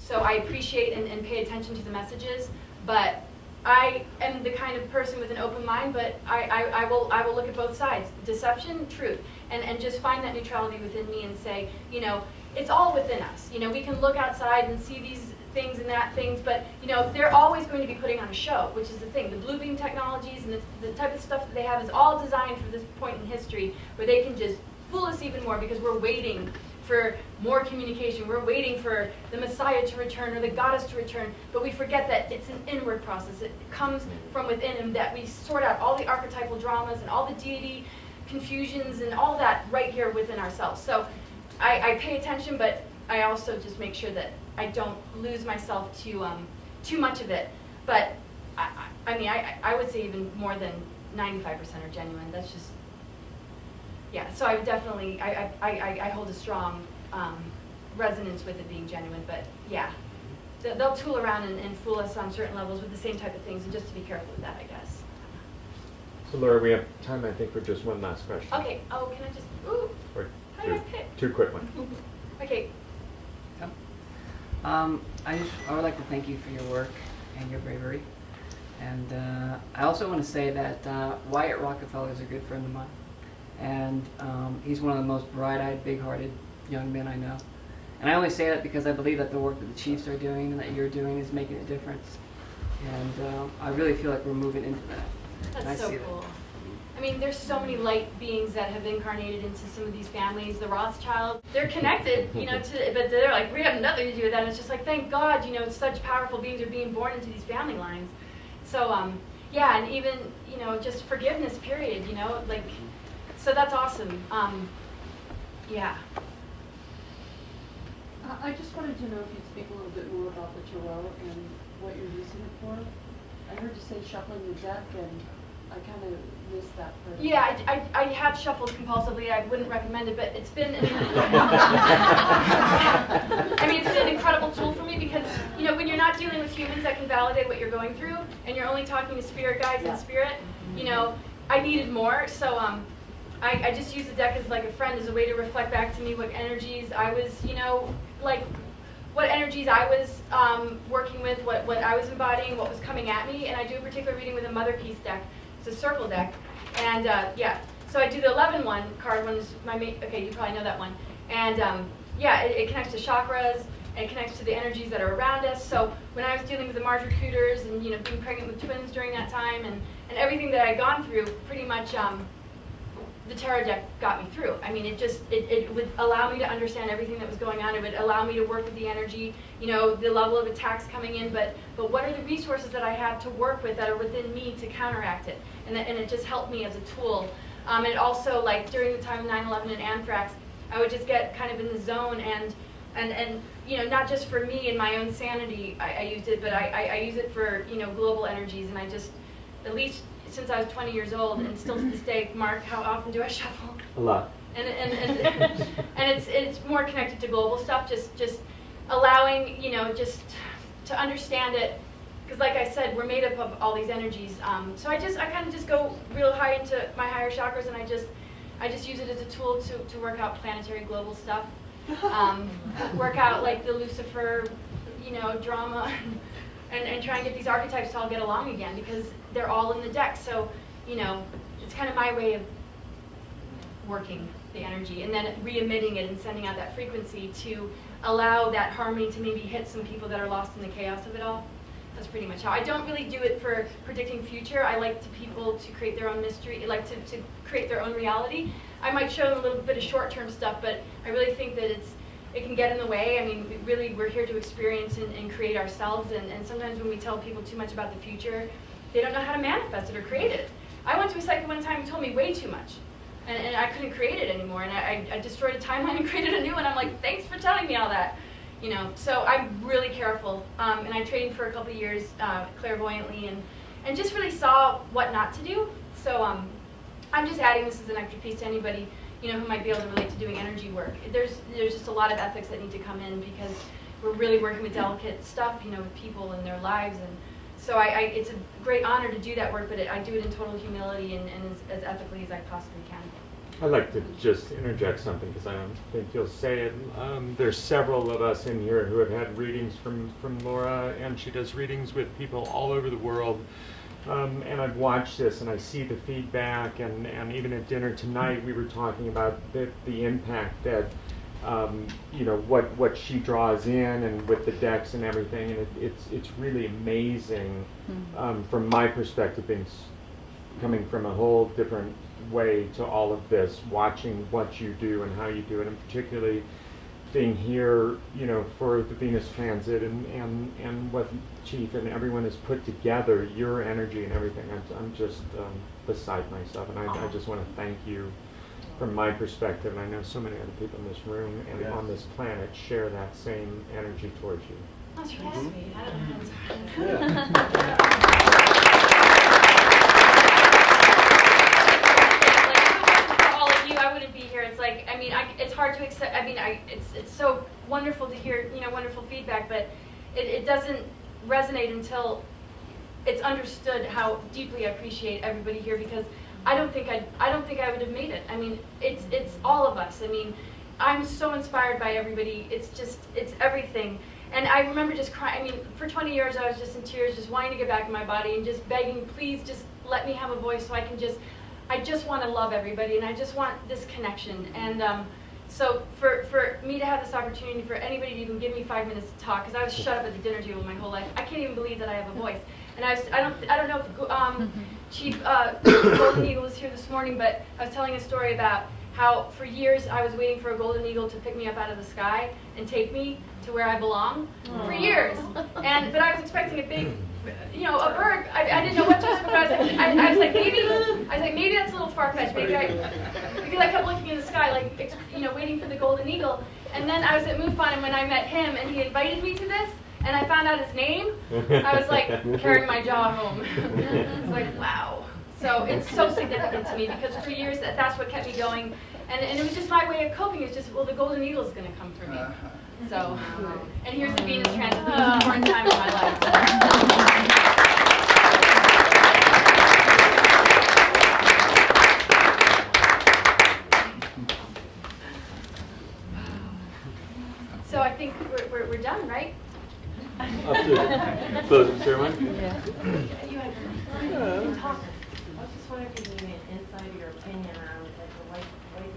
So I appreciate and pay attention to the messages, but I am the kind of person with an open mind, but I will look at both sides, deception, truth, and just find that neutrality within me and say, you know, it's all within us. You know, we can look outside and see these things and that things, but you know, they're always going to be putting on a show, which is the thing. The blue beam technologies and the type of stuff that they have is all designed for this point in history where they can just fool us even more because we're waiting for more communication. We're waiting for the Messiah to return or the goddess to return, but we forget that it's an inward process. It comes from within, and that we sort out all the archetypal dramas and all the deity confusions and all that right here within ourselves. So I pay attention, but I also just make sure that I don't lose myself to too much of it. But I mean, I would say even more than 95% are genuine. That's just, yeah, so I would definitely, I hold a strong resonance with it being genuine, but yeah. They'll tool around and fool us on certain levels with the same type of things, and just to be careful with that, I guess. So Laura, we have time, I think, for just one last question. Okay, oh, can I just, ooh, Or how did I pick? two quick ones. Okay. I would like to thank you for your work and your bravery. And I also want to say that Wyatt Rockefeller is a good friend of mine. And he's one of the most bright-eyed, big-hearted young men I know. And I only say that because I believe that the work that the Chiefs are doing and that you're doing is making a difference. And I really feel like we're moving into that. That's so cool. I mean, there's so many light beings that have incarnated into some of these families. The Rothschilds, they're connected, you know, but they're like, we have nothing to do with that. And it's just like, thank God, you know, such powerful beings are being born into these family lines. So, yeah, and even, you know, just forgiveness, period, you know, like, so that's awesome. Yeah. I just wanted to know if you'd speak a little bit more about the tarot and what you're using it for. I heard you say shuffling the deck, and I kind of missed that part. Yeah, I have shuffled compulsively. I wouldn't recommend it, but it's been I mean, it's been an incredible tool for me because, you know, when you're not dealing with humans that can validate what you're going through, and you're only talking to spirit guides and spirit, you know, I needed more. So I just use the deck as like a friend, as a way to reflect back to me what energies I was, you know, like what energies I was working with, what I was embodying, what was coming at me. And I do a particular reading with a Mother Piece deck. It's a circle deck. And yeah, so I do the 11-1 card one is my main, okay, you probably know that one. And yeah, it connects to chakras, and it connects to the energies that are around us. So when I was dealing with the Mars recruiters and, you know, being pregnant with twins during that time and everything that I'd gone through, pretty much the tarot deck got me through. I mean, it would allow me to understand everything that was going on. It would allow me to work with the energy, you know, the level of attacks coming in, but what are the resources that I have to work with that are within me to counteract it? And it just helped me as a tool. And it also, like, during the time of 9/11 and anthrax, I would just get kind of in the zone and you know, not just for me and my own sanity, I used it, but I use it for, you know, global energies. And I just, at least since I was 20 years old, and still to this day, Mark, how often do I shuffle? A lot. And it's more connected to global stuff, just allowing, you know, just to understand it, because like I said, we're made up of all these energies. So I kind of just go real high into my higher chakras, and I just use it as a tool to work out planetary global stuff, work out like the Lucifer, you know, drama. And try and get these archetypes to all get along again, because they're all in the deck. So, you know, it's kind of my way of working the energy and then re-emitting it and sending out that frequency to allow that harmony to maybe hit some people that are lost in the chaos of it all. That's pretty much how. I don't really do it for predicting future. I like people to create their own mystery, like to create their own reality. I might show them a little bit of short-term stuff, but I really think that it can get in the way. I mean, really, we're here to experience and create ourselves, and sometimes when we tell people too much about the future, they don't know how to manifest it or create it. I went to a psychic one time who told me way too much, and I couldn't create it anymore, and I destroyed a timeline and created a new one. I'm like, thanks for telling me all that. You know, so I'm really careful, and I trained for a couple of years clairvoyantly, and just really saw what not to do. So I'm just adding this as an extra piece to anybody, you know, who might be able to relate to doing energy work. There's just a lot of ethics that need to come in, because we're really working with delicate stuff, you know, with people and their lives. And so it's a great honor to do that work, but I do it in total humility and as ethically as I possibly can. I'd like to just interject something because I don't think you'll say it. There's several of us in here who have had readings from Laura, and she does readings with people all over the world. And I've watched this and I see the feedback, and even at dinner tonight we were talking about the impact that you know, what she draws in, and with the decks and everything, and it's really amazing from my perspective, coming from a whole different way to all of this, watching what you do and how you do it, and particularly being here, you know, for the Venus transit and what Chief and everyone has put together, your energy and everything. I'm just beside myself, and I just want to thank you from my perspective, and I know so many other people in this room and on this planet share that same energy towards you. That's really sweet. I don't know if that's for all of you, I wouldn't be here. It's like, I mean, it's hard to accept. I mean, it's so wonderful to hear, you know, wonderful feedback, but it doesn't resonate until it's understood how deeply I appreciate everybody here, because I don't think I would have made it. I mean, it's all of us. I mean, I'm so inspired by everybody. It's everything. And I remember just crying. I mean, for 20 years I was just in tears, just wanting to get back in my body and just begging, please just let me have a voice so I just want to love everybody, and I just want this connection. And so for me to have this opportunity, for anybody to even give me 5 minutes to talk, because I was shut up at the dinner table my whole life. I can't even believe that I have a voice. And I don't know if Chief Golden Eagle was here this morning, but I was telling a story about how for years I was waiting for a golden eagle to pick me up out of the sky and take me to where I belong. Aww. For years. But I was expecting a big, you know, a bird. I didn't know what to expect. I was like, maybe that's a little far-fetched. Because I kept looking in the sky, like, you know, waiting for the golden eagle. And then I was at MUFON, and when I met him and he invited me to this, and I found out his name, I was like carrying my jaw home. I was like, wow. So it's so significant to me, because for years that's what kept me going. And it was just my way of coping. It's just, well, the golden eagle is going to come for me. So, and here's the Venus transit, the most important time of my life. So I think we're done, right? Up to close the ceremony? Yeah. You can talk. I was just wondering if you gave me an insight of your opinion on like the white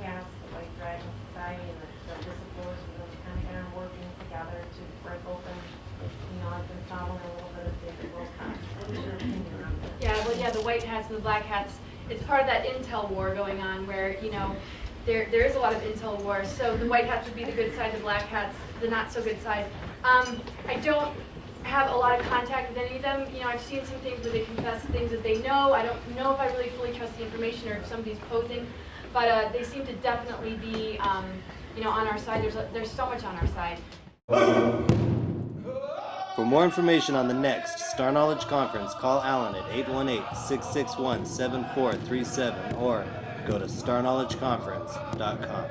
hats, the White Dragon Society, and the whistleblowers, and those kind of working together to break open. You know, I've been following a little bit of David Wilcox. What is your opinion on that? Yeah, well, yeah, the white hats and the black hats. It's part of that intel war going on, where, you know, there is a lot of intel war. So the white hats would be the good side, the black hats the not so good side. I don't have a lot of contact with any of them. You know, I've seen some things where they confess things that they know. I don't know if I really fully trust the information or if somebody's posing, but they seem to definitely be, you know, on our side. There's so much on our side. For more information on the next Star Knowledge Conference, call Alan at 818-661-7437 or go to starknowledgeconference.com.